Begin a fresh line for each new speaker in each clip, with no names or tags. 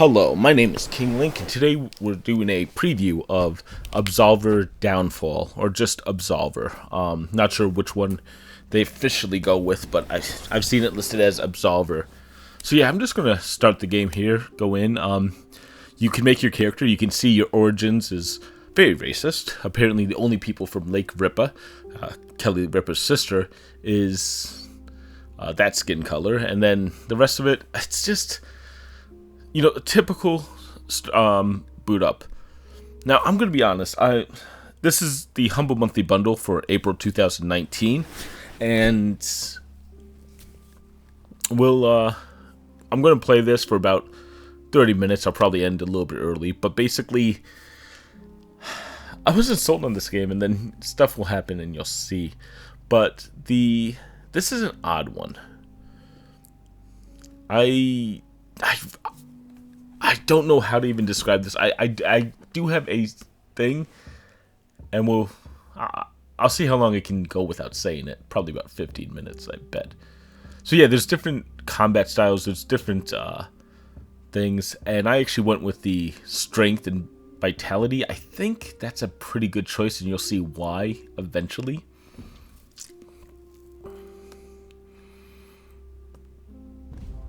Hello, my name is King Link, and today we're doing a preview of Absolver Downfall, or just Absolver. Not sure which one they officially go with, but I've seen it listed as Absolver. So yeah, I'm just gonna start the game here. Go in. You can make your character. You can see your origins is very racist. Apparently, the only people from Lake Ripa, Kelly Ripa's sister, is that skin color, and then the rest of it, it's just, typical boot up. Now, I'm going to be honest. This is the Humble Monthly Bundle for April 2019, and I'm going to play this for about 30 minutes. I'll probably end a little bit early, but basically, I wasn't sold on this game, and then stuff will happen, and you'll see. But this is an odd one. I don't know how to even describe this. I do have a thing, and I'll see how long it can go without saying it. Probably about 15 minutes, I bet. So yeah, there's different combat styles. There's different things, and I actually went with the strength and vitality. I think that's a pretty good choice, and you'll see why eventually.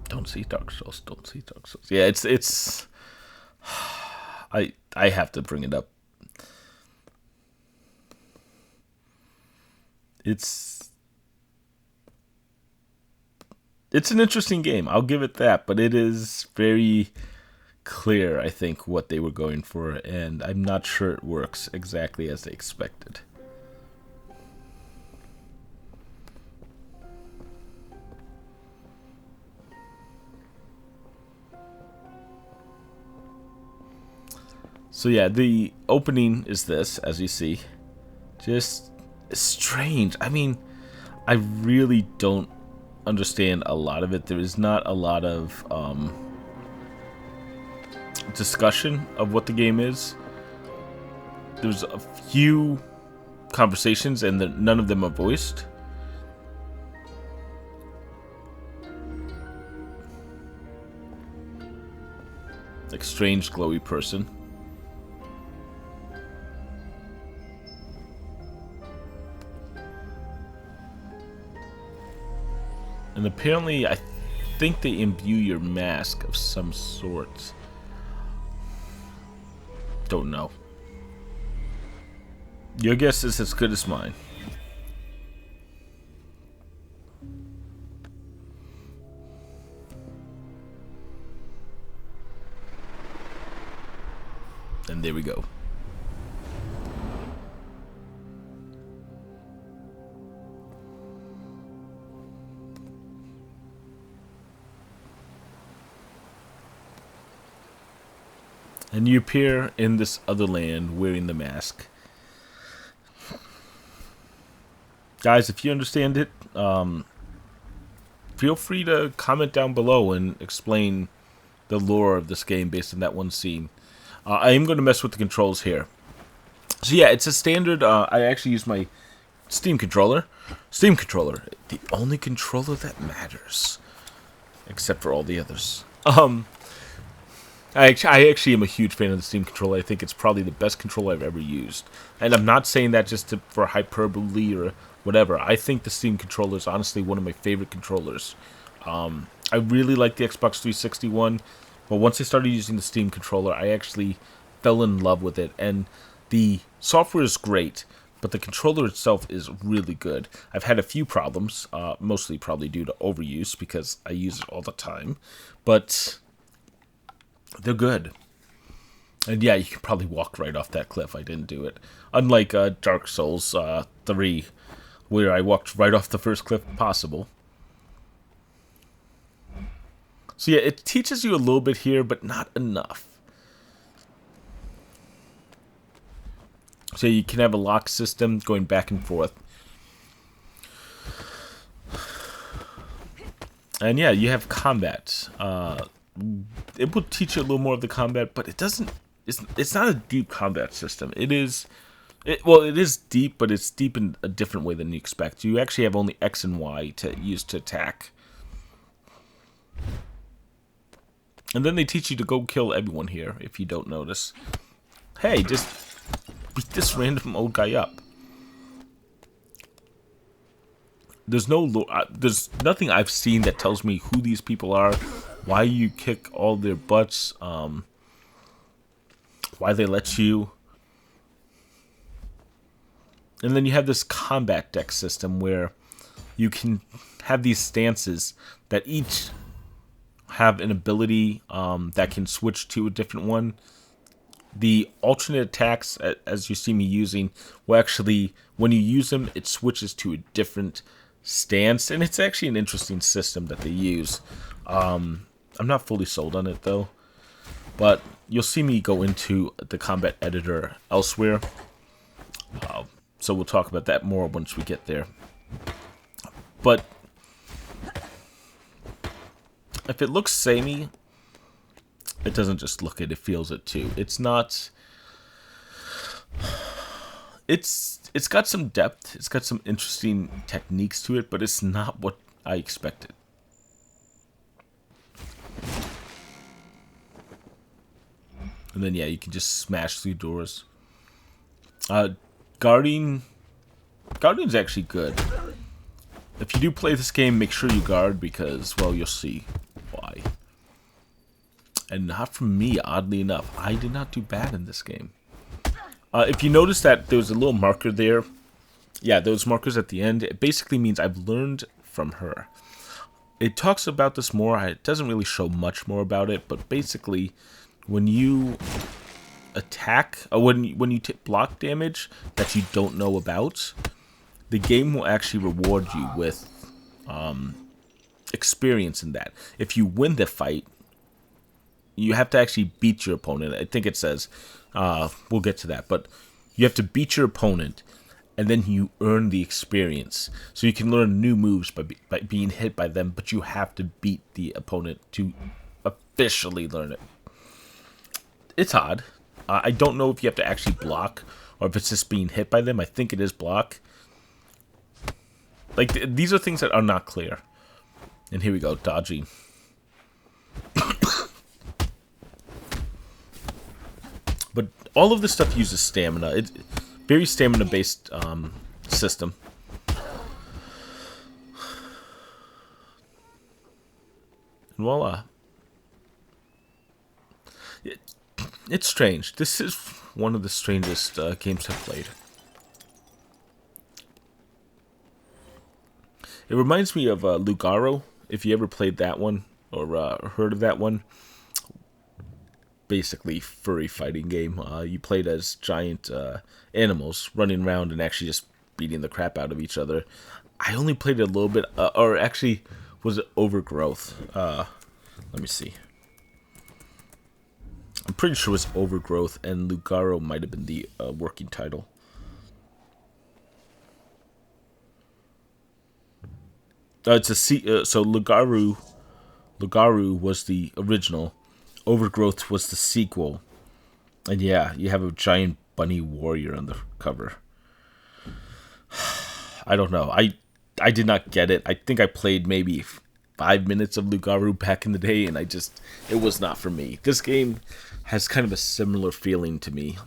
Don't see Dark Souls. Don't see Dark Souls. Yeah, it's. I have to bring it up. It's an interesting game. I'll give it that, but it is very clear, I think, what they were going for, and I'm not sure it works exactly as they expected. So yeah, the opening is this, as you see. Just strange. I mean, I really don't understand a lot of it. There is not a lot of discussion of what the game is. There's a few conversations, and none of them are voiced. Like, strange glowy person. And apparently, I think they imbue your mask of some sort. Don't know. Your guess is as good as mine. And there we go. And you appear in this other land wearing the mask. Guys, if you understand it, feel free to comment down below and explain the lore of this game based on that one scene. I am going to mess with the controls here. So yeah, it's a standard, I actually use my Steam controller. Steam controller, the only controller that matters. Except for all the others. I actually am a huge fan of the Steam controller. I think it's probably the best controller I've ever used. And I'm not saying that just for hyperbole or whatever. I think the Steam controller is honestly one of my favorite controllers. I really like the Xbox 360 one, but once I started using the Steam controller, I actually fell in love with it. And the software is great, but the controller itself is really good. I've had a few problems, mostly probably due to overuse because I use it all the time. But they're good. And yeah, you can probably walk right off that cliff. I didn't do it. Unlike Dark Souls 3, where I walked right off the first cliff possible. So yeah, it teaches you a little bit here, but not enough. So you can have a lock system going back and forth. And yeah, you have combat. It will teach you a little more of the combat, but it doesn't. It's not a deep combat system. It is deep, but it's deep in a different way than you expect. You actually have only X and Y to use to attack. And then they teach you to go kill everyone here, if you don't notice. Hey, just beat this random old guy up. There's there's nothing I've seen that tells me who these people are, why you kick all their butts, why they let you. And then you have this combat deck system where you can have these stances that each have an ability that can switch to a different one. The alternate attacks, as you see me using, will actually, when you use them, it switches to a different stance, and it's actually an interesting system that they use. I'm not fully sold on it though, but you'll see me go into the combat editor elsewhere, so we'll talk about that more once we get there. But if it looks samey, it doesn't just look it, it feels it too. It's not... It's got some depth, it's got some interesting techniques to it, but it's not what I expected. And then, yeah, you can just smash through doors. Guarding's actually good. If you do play this game, make sure you guard because, well, you'll see why. And not from me, oddly enough. I did not do bad in this game. If you notice that there was a little marker there, yeah, those markers at the end, it basically means I've learned from her. It talks about this more. It doesn't really show much more about it, but basically, when you attack, or when you block damage that you don't know about, the game will actually reward you with experience in that. If you win the fight, you have to actually beat your opponent. I think it says, we'll get to that, but you have to beat your opponent, and then you earn the experience. So you can learn new moves by being hit by them, but you have to beat the opponent to officially learn it. It's odd. I don't know if you have to actually block, or if it's just being hit by them. I think it is block. Like, these are things that are not clear. And here we go, dodging. But all of this stuff uses stamina. It's very stamina-based system. And voila. It's strange. This is one of the strangest games I've played. It reminds me of Lugaro, if you ever played that one, or heard of that one. Basically furry fighting game. You played as giant animals running around and actually just beating the crap out of each other. I only played it a little bit, or actually was it Overgrowth? Let me see. I'm pretty sure it was Overgrowth, and Lugaro might have been the working title. It's a so Lugaro was the original. Overgrowth was the sequel. And yeah, you have a giant bunny warrior on the cover. I don't know. I did not get it. I think I played maybe 5 minutes of Lugaro back in the day, and it was not for me. This game has kind of a similar feeling to me.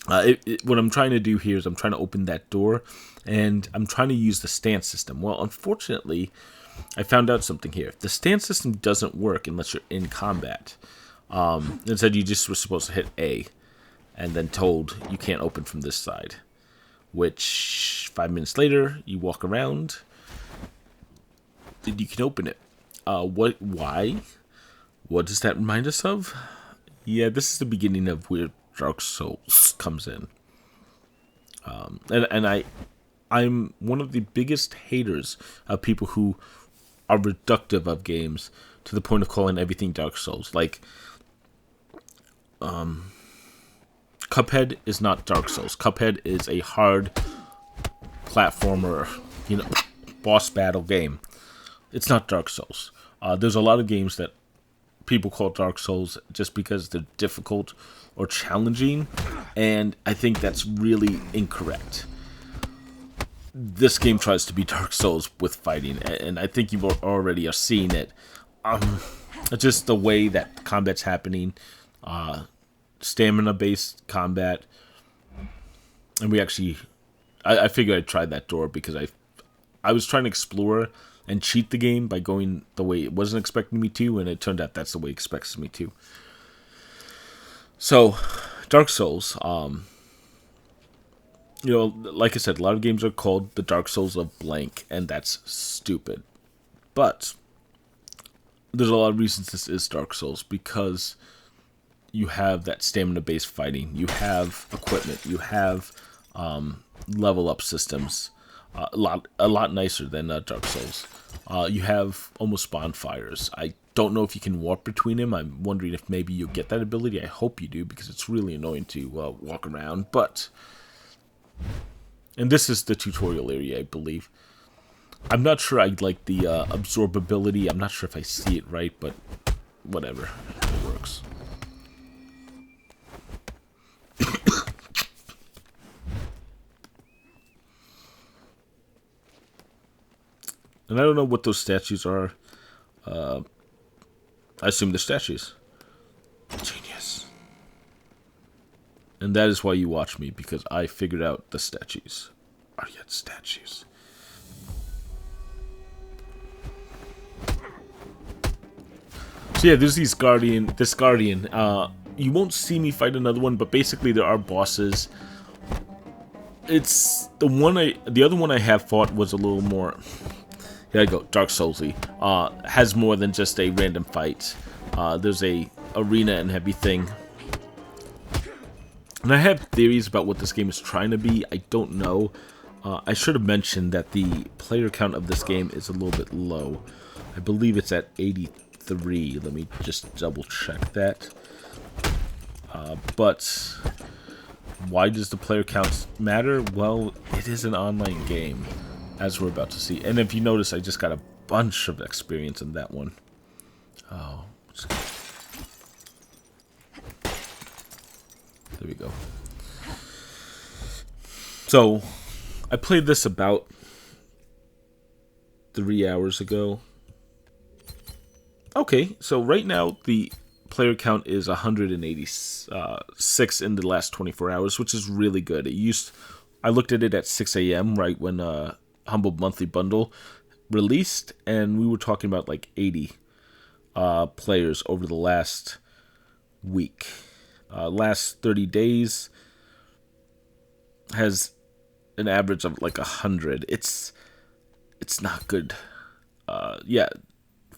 What I'm trying to do here is I'm trying to open that door, and I'm trying to use the stance system. Well, unfortunately, I found out something here. The stance system doesn't work unless you're in combat. Instead, you just were supposed to hit A, and then told you can't open from this side. Which, 5 minutes later, you walk around, and you can open it. Why? What does that remind us of? Yeah, this is the beginning of where Dark Souls comes in. I'm one of the biggest haters of people who are reductive of games to the point of calling everything Dark Souls. Like, Cuphead is not Dark Souls. Cuphead is a hard platformer, boss battle game. It's not Dark Souls. There's a lot of games that people call Dark Souls just because they're difficult or challenging, and I think that's really incorrect. This game tries to be Dark Souls with fighting, and I think you already are seeing it. just the way that combat's happening, stamina-based combat, and we actually, I figured I'd try that door because I was trying to explore and cheat the game by going the way it wasn't expecting me to, and it turned out that's the way it expects me to. So, Dark Souls, like I said, a lot of games are called the Dark Souls of blank, and that's stupid. But there's a lot of reasons this is Dark Souls, because you have that stamina-based fighting, you have equipment, you have level up systems, a lot nicer than Dark Souls. You have almost bonfires. I don't know if you can warp between them. I'm wondering if maybe you'll get that ability. I hope you do, because it's really annoying to walk around. And this is the tutorial area, I believe. I'm not sure I like the absorbability. I'm not sure if I see it right, but whatever. It works. And I don't know what those statues are. I assume they're statues. Genius. And that is why you watch me, because I figured out the statues are yet statues. So yeah, there's this guardian. You won't see me fight another one, but basically there are bosses. It's the other one I have fought was a little more, here I go, Dark Soulsy. Has more than just a random fight. There's a arena and heavy thing. And I have theories about what this game is trying to be. I don't know. I should have mentioned that the player count of this game is a little bit low. I believe it's at 83. Let me just double check that. But why does the player count matter? Well, it is an online game, as we're about to see. And if you notice, I just got a bunch of experience in that one. Oh, there we go. So, I played this about 3 hours ago. Okay, so right now the player count is 186 in the last 24 hours, which is really good. I looked at it at 6 a.m. right when Humble Monthly Bundle released, and we were talking about like 80 players over the last week. Last 30 days has an average of like 100. It's not good. Yeah,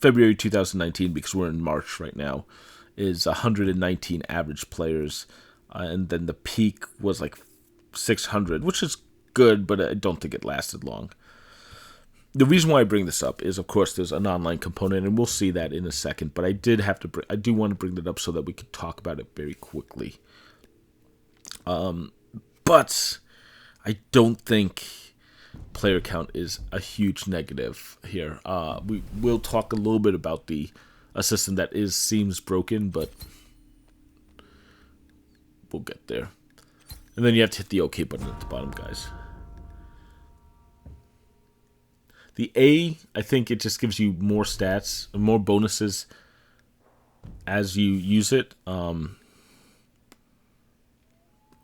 February 2019, because we're in March right now, is 119 average players, and then the peak was like 600, which is good, but I don't think it lasted long. The reason why I bring this up is, of course, there's an online component, and we'll see that in a second. But I do want to bring that up so that we can talk about it very quickly. But I don't think player count is a huge negative here. We will talk a little bit about the system that seems broken, but we'll get there. And then you have to hit the OK button at the bottom, guys. The A, I think it just gives you more stats, more bonuses as you use it.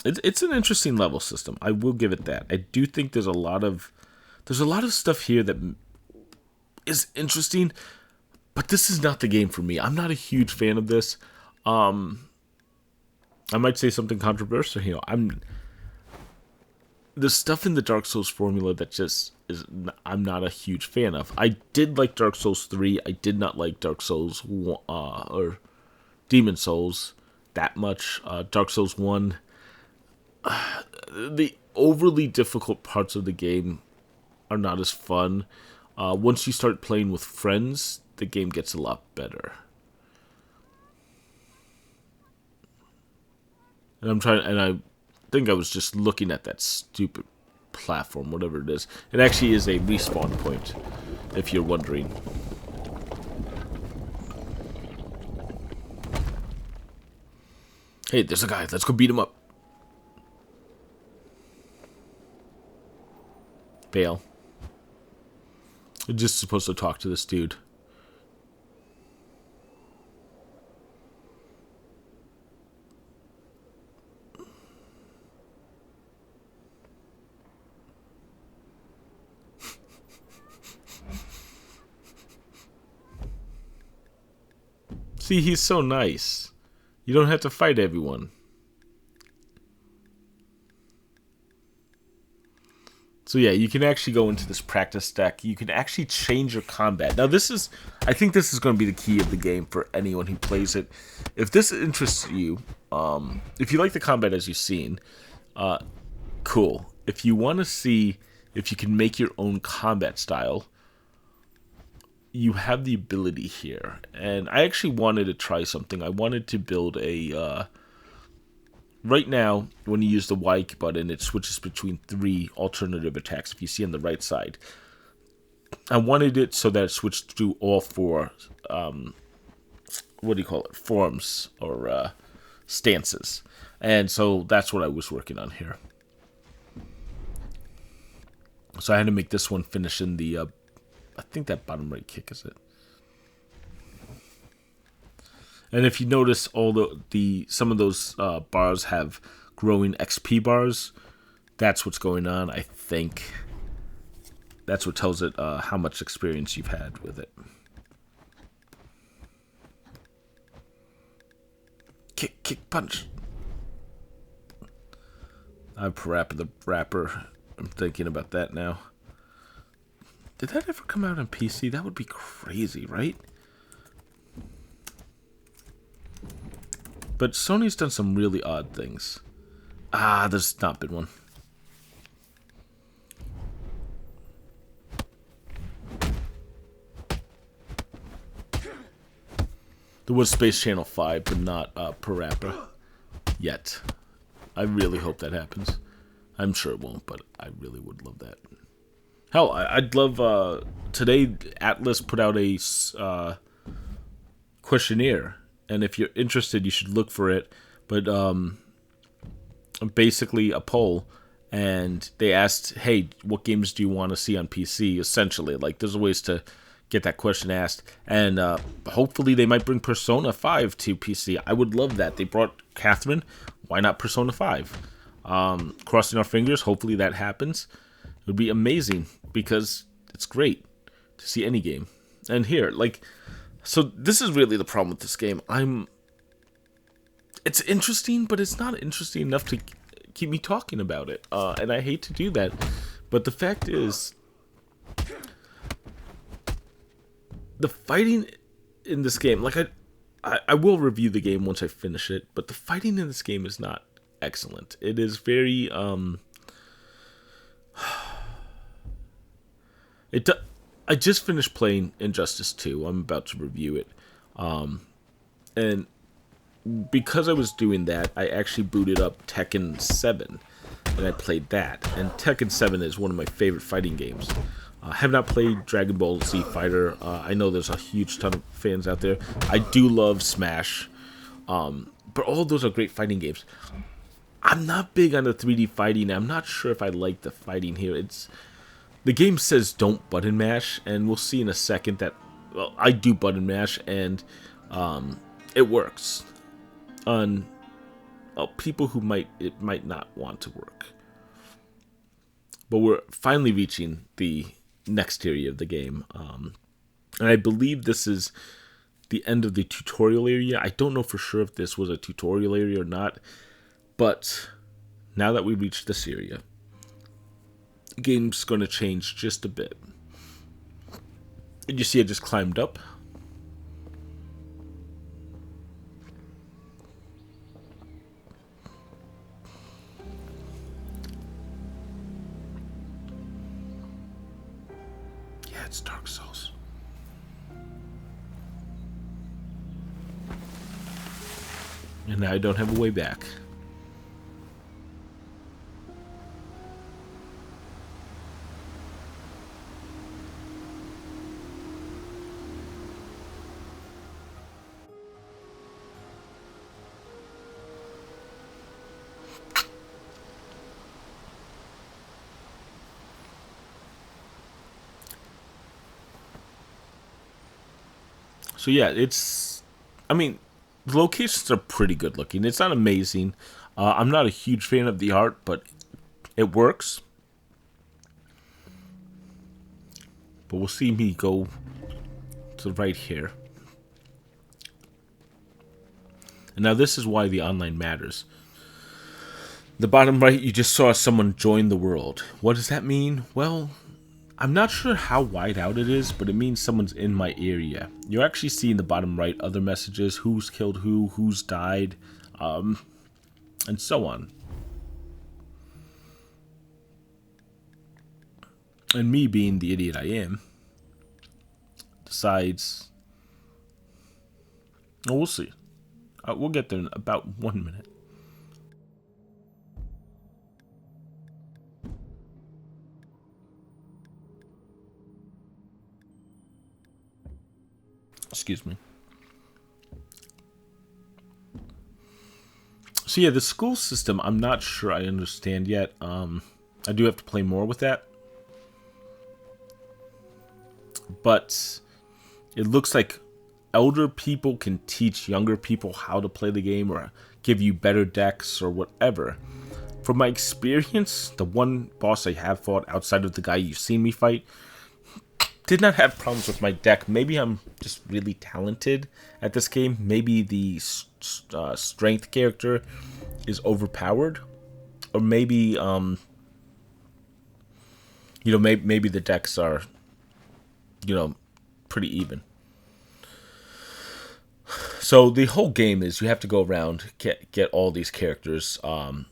It's an interesting level system. I will give it that. I do think there's a lot of stuff here that is interesting, but this is not the game for me. I'm not a huge fan of this. I might say something controversial here. There's stuff in the Dark Souls formula that just I'm not a huge fan of. I did like Dark Souls 3. I did not like Dark Souls or Demon Souls that much. Dark Souls 1, the overly difficult parts of the game are not as fun. Once you start playing with friends, the game gets a lot better. And I think I was just looking at that stupid platform, whatever it is. It actually is a respawn point, if you're wondering. Hey, there's a guy. Let's go beat him up. Fail. I'm just supposed to talk to this dude. See, he's so nice. You don't have to fight everyone. So yeah, you can actually go into this practice deck. You can actually change your combat. Now I think this is going to be the key of the game for anyone who plays it. If this interests you, if you like the combat as you've seen, cool. If you want to see if you can make your own combat style, you have the ability here. And I actually wanted to try something. I wanted to build a... right now, when you use the Y button, it switches between 3 alternative attacks, if you see on the right side. I wanted it so that it switched through all 4, forms, or stances. And so that's what I was working on here. So I had to make this one finish in the, I think that bottom right kick is it. And if you notice, all some of those bars have growing XP bars. That's what's going on. I think that's what tells it how much experience you've had with it. Kick, kick, punch. I'm Parappa the Rapper. I'm thinking about that now. Did that ever come out on PC? That would be crazy, right? But Sony's done some really odd things. There's not been one. There was Space Channel 5, but not Parappa yet. I really hope that happens. I'm sure it won't, but I really would love that. Hell, I'd love... today, Atlas put out a questionnaire. And if you're interested, you should look for it. But basically a poll. And they asked, hey, what games do you want to see on PC? Essentially, like, there's ways to get that question asked. And hopefully they might bring Persona 5 to PC. I would love that. They brought Catherine. Why not Persona 5? Crossing our fingers. Hopefully that happens. It would be amazing because it's great to see any game. And here, like... So this is really the problem with this game. It's interesting, but it's not interesting enough to keep me talking about it. And I hate to do that. But the fact is, the fighting in this game, like I will review the game once I finish it, but the fighting in this game is not excellent. It is very, I just finished playing Injustice 2. I'm about to review it. And because I was doing that, I actually booted up Tekken 7. And I played that. And Tekken 7 is one of my favorite fighting games. I have not played Dragon Ball Z Fighter. I know there's a huge ton of fans out there. I do love Smash. But all of those are great fighting games. I'm not big on the 3D fighting. I'm not sure if I like the fighting here. The game says don't button mash, and we'll see in a second that, well, I do button mash, and it works on people who it might not want to work. But we're finally reaching the next area of the game, and I believe this is the end of the tutorial area. I don't know for sure if this was a tutorial area or not, but now that we reached this area, the game's going to change just a bit. And you see I just climbed up. Yeah, it's Dark Souls. And now I don't have a way back. So yeah, I mean, the locations are pretty good looking. It's not amazing. I'm not a huge fan of the art, but it works. But we'll see me go to right here. And now this is why the online matters. The bottom right, you just saw someone join the world. What does that mean? Well, I'm not sure how wide out it is, but it means someone's in my area. You actually see in the bottom right other messages, who's killed who, who's died, and so on. And me, being the idiot I am, decides, oh, we'll see. We'll get there in about 1 minute. Excuse me. So yeah, the school system, I'm not sure I understand yet. I do have to play more with that. But it looks like elder people can teach younger people how to play the game or give you better decks or whatever. From my experience, the one boss I have fought outside of the guy you've seen me fight did not have problems with my deck. Maybe I'm just really talented at this game. Maybe the strength character is overpowered, or maybe maybe the decks are pretty even. So the whole game is you have to go around, get all these characters, I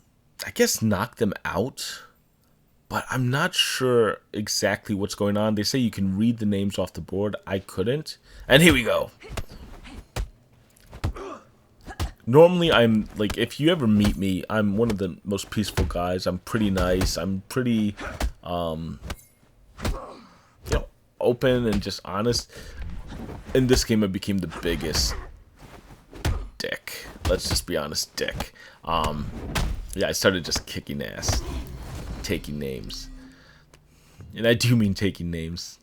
guess knock them out. But I'm not sure exactly what's going on. They say you can read the names off the board. I couldn't. And here we go. Normally, I'm like, if you ever meet me, I'm one of the most peaceful guys. I'm pretty nice. I'm pretty, open and just honest. In this game, I became the biggest dick. Let's just be honest, dick. Yeah, I started just kicking ass. Taking names, and I do mean taking names.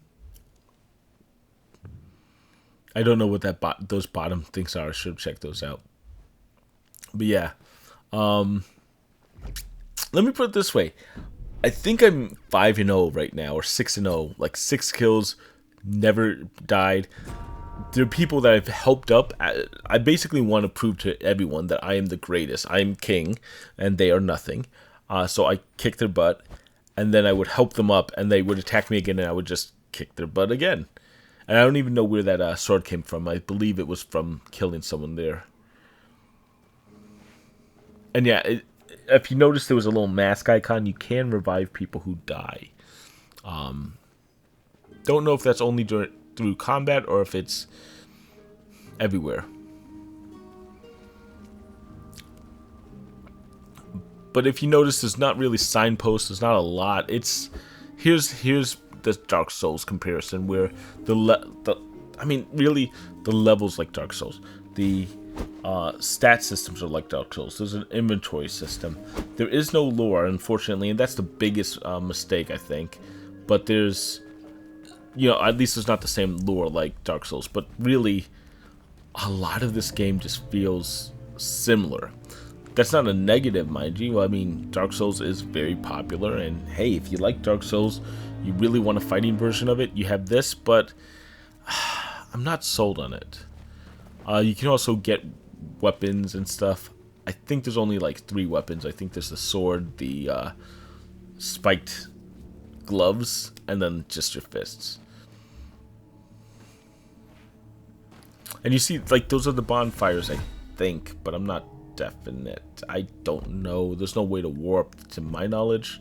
I don't know what those bottom things are. I should check those out. But yeah, let me put it this way: I think I'm 5-0 right now, or 6-0. Like 6 kills, never died. There are people that I've helped up. I basically want to prove to everyone that I am the greatest. I am king, and they are nothing. So I kicked their butt, and then I would help them up, and they would attack me again, and I would just kick their butt again. And I don't even know where that sword came from. I believe it was from killing someone there. And yeah, if you notice there was a little mask icon, you can revive people who die. Don't know if that's only through combat or if it's everywhere. But if you notice, there's not really signposts. There's not a lot. It's here's the Dark Souls comparison where really the levels like Dark Souls. The stat systems are like Dark Souls. There's an inventory system. There is no lore, unfortunately, and that's the biggest mistake I think. But there's, at least there's not the same lore like Dark Souls. But really, a lot of this game just feels similar. That's not a negative, mind you. I mean, Dark Souls is very popular, and hey, if you like Dark Souls, you really want a fighting version of it, you have this, but I'm not sold on it. You can also get weapons and stuff. I think there's only like 3 weapons. I think there's the sword, the spiked gloves, and then just your fists. And you see, like, those are the bonfires, I think, but I'm not definite. I don't know. There's no way to warp, to my knowledge.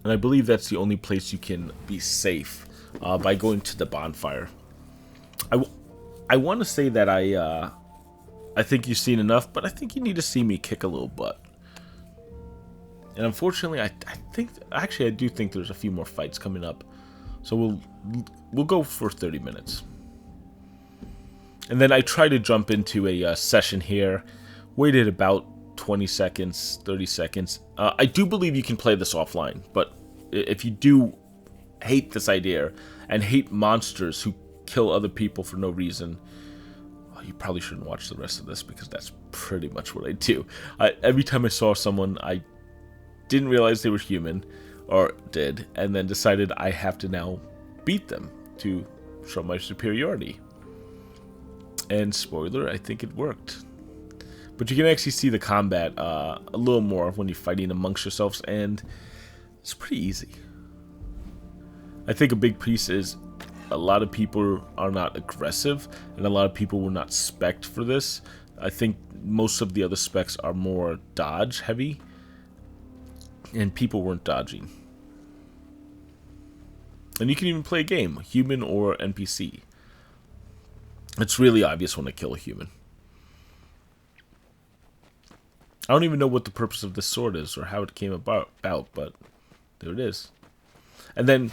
And I believe that's the only place you can be safe, by going to the bonfire. I want to say that I think you've seen enough, but I think you need to see me kick a little butt. And unfortunately, I do think there's a few more fights coming up. So we'll go for 30 minutes. And then I try to jump into a session here. Waited about 20 seconds, 30 seconds. I do believe you can play this offline, but if you do hate this idea and hate monsters who kill other people for no reason, you probably shouldn't watch the rest of this because that's pretty much what I do. Every time I saw someone, I didn't realize they were human, or did, and then decided I have to now beat them to show my superiority. And spoiler, I think it worked. But you can actually see the combat a little more when you're fighting amongst yourselves, and it's pretty easy. I think a big piece is a lot of people are not aggressive, and a lot of people will not spec for this. I think most of the other specs are more dodge heavy, and people weren't dodging. And you can even play a game, human or NPC. It's really obvious when I kill a human. I don't even know what the purpose of this sword is or how it came about, but there it is. And then,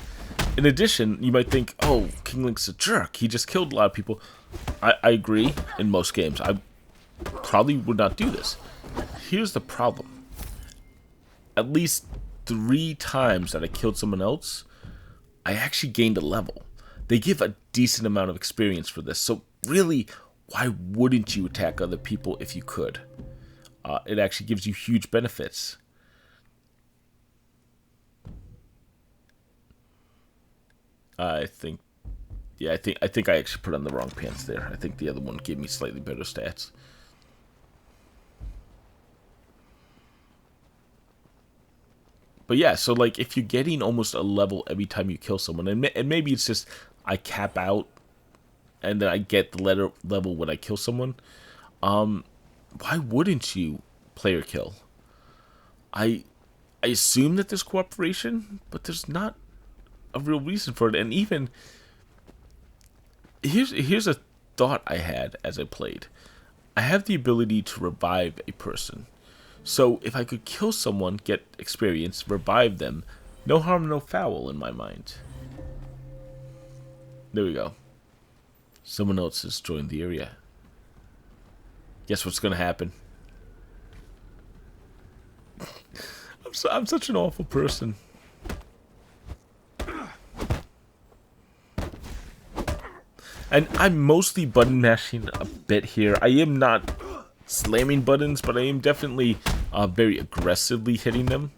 in addition, you might think, oh, King Link's a jerk. He just killed a lot of people. I agree in most games. I probably would not do this. Here's the problem. At least 3 times that I killed someone else, I actually gained a level. They give a decent amount of experience for this. So really, why wouldn't you attack other people if you could? It actually gives you huge benefits. I think I actually put on the wrong pants there. I think the other one gave me slightly better stats. But yeah, so like if you're getting almost a level every time you kill someone, and maybe it's just I cap out and then I get the level when I kill someone, why wouldn't you player kill? I assume that there's cooperation, but there's not a real reason for it. And even here's a thought I had as I played. I have the ability to revive a person. So if I could kill someone, get experience, revive them, no harm, no foul in my mind. There we go. Someone else has joined the area. Guess what's gonna happen? I'm such an awful person. And I'm mostly button mashing a bit here. I am not slamming buttons, but I am definitely very aggressively hitting them.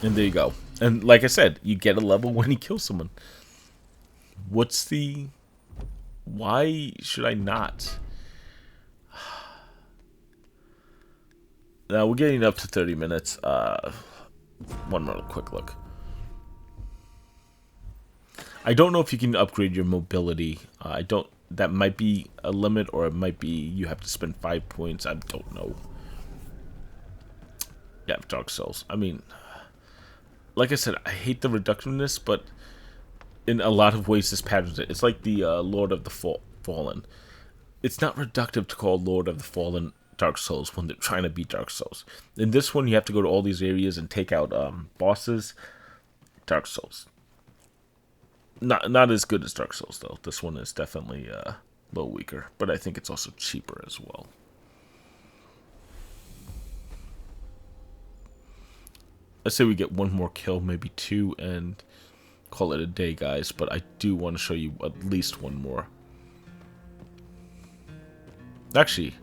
And there you go. And like I said, you get a level when you kill someone. What's the... Why should I not? Now, we're getting up to 30 minutes. One more quick look. I don't know if you can upgrade your mobility. I don't... That might be a limit, or it might be you have to spend 5 points. I don't know. Yeah, Dark Souls. I mean... Like I said, I hate the reductiveness, but in a lot of ways this patterns it. It's like the Lord of the Fallen. It's not reductive to call Lord of the Fallen Dark Souls when they're trying to beat Dark Souls. In this one, you have to go to all these areas and take out bosses. Dark Souls. Not as good as Dark Souls, though. This one is definitely a little weaker, but I think it's also cheaper as well. Let's say we get one more kill, maybe 2, and call it a day, guys. But I do want to show you at least one more. Actually,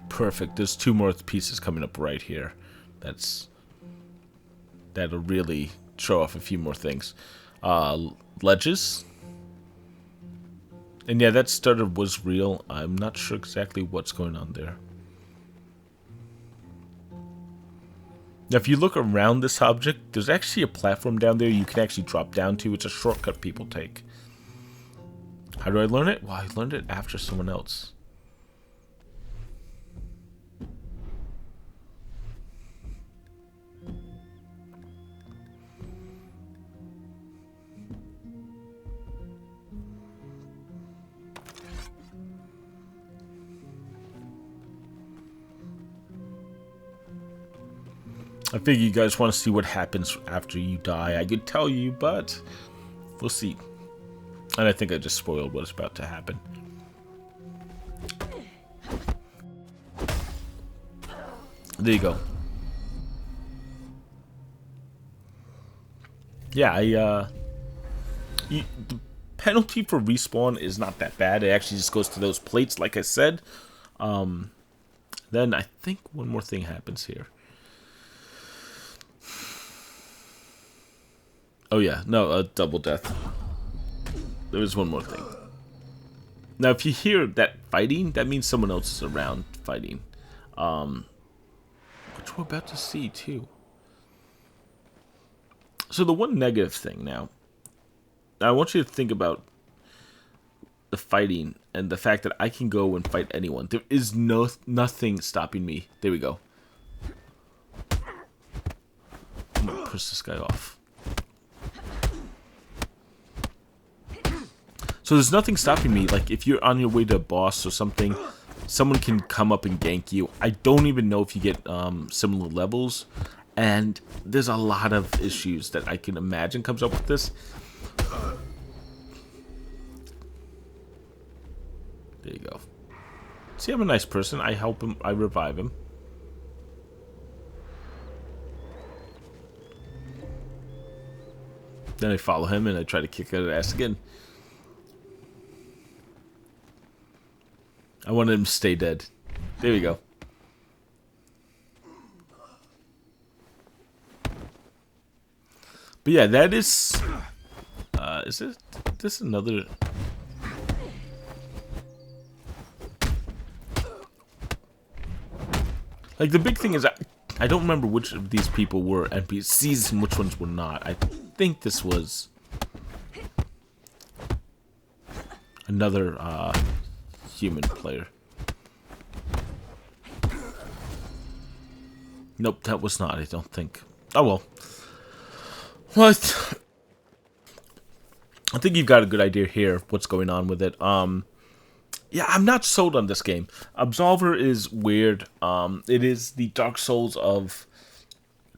perfect. There's 2 more pieces coming up right here. That'll really show off a few more things. Ledges. And yeah, that stutter was real. I'm not sure exactly what's going on there. Now, if you look around this object, there's actually a platform down there you can actually drop down to. It's a shortcut people take. How do I learn it? Well, I learned it after someone else. I figure you guys want to see what happens after you die. I could tell you, but we'll see. And I think I just spoiled what's about to happen. There you go. Yeah, the penalty for respawn is not that bad. It actually just goes to those plates, like I said. Then I think one more thing happens here. Oh yeah, no, double death. There is one more thing. Now, if you hear that fighting, that means someone else is around fighting. Which we're about to see, too. So the one negative thing now, I want you to think about the fighting and the fact that I can go and fight anyone. There is nothing stopping me. There we go. I'm gonna push this guy off. So there's nothing stopping me. Like, if you're on your way to a boss or something, someone can come up and gank you. I don't even know if you get similar levels. And there's a lot of issues that I can imagine comes up with this. There you go. See, I'm a nice person. I help him. I revive him. Then I follow him and I try to kick his ass again. I wanted him to stay dead. There we go. But yeah, that is this another? Like, the big thing is I don't remember which of these people were NPCs and which ones were not. I think this was another human player. Nope, that was not, I don't think. Oh well. What? I think you've got a good idea here of what's going on with it. Yeah, I'm not sold on this game. Absolver is weird. It is the Dark Souls of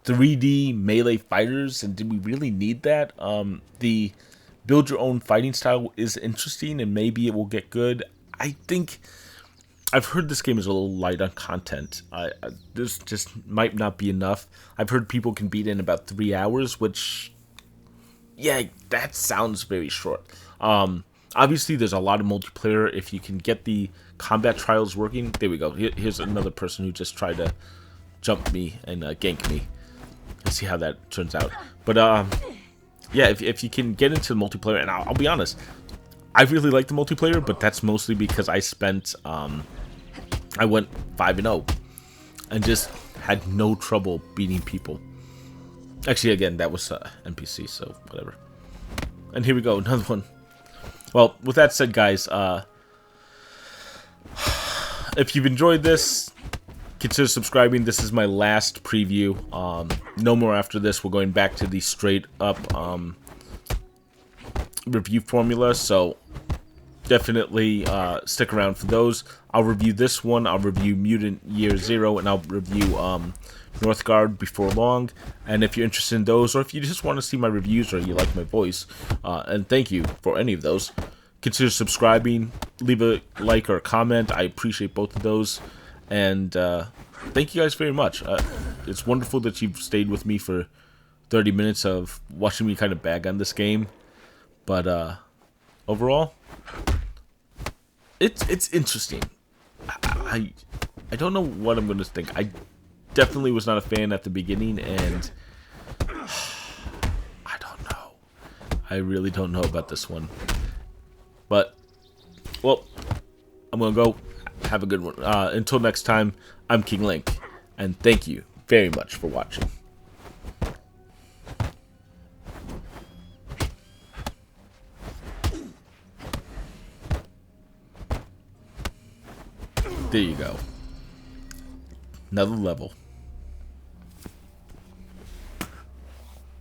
3D melee fighters, and did we really need that? The build your own fighting style is interesting, and maybe it will get good. I think I've heard this game is a little light on content. This just might not be enough. I've heard people can beat it in about 3 hours, which, yeah, that sounds very short. Obviously, there's a lot of multiplayer. If you can get the combat trials working, there we go. Here's another person who just tried to jump me and gank me. Let's see how that turns out. But yeah, if you can get into the multiplayer, and I'll be honest, I really like the multiplayer, but that's mostly because I spent, I went 5-0 and just had no trouble beating people. Actually, again, that was NPC, so whatever. And here we go, another one. Well, with that said, guys, if you've enjoyed this, consider subscribing. This is my last preview. No more after this. We're going back to the straight up review formula, so definitely stick around for those. I'll review this one, I'll review Mutant Year Zero, and I'll review Northgard before long. And if you're interested in those, or if you just want to see my reviews, or you like my voice, and thank you for any of those, consider subscribing, leave a like or a comment. I appreciate both of those, and thank you guys very much. It's wonderful that you've stayed with me for 30 minutes of watching me kind of bag on this game. But overall, it's interesting. I don't know what I'm going to think. I definitely was not a fan at the beginning, and I don't know. I really don't know about this one. But, well, I'm going to go. Have a good one. Until next time, I'm King Link, and thank you very much for watching. There you go. Another level.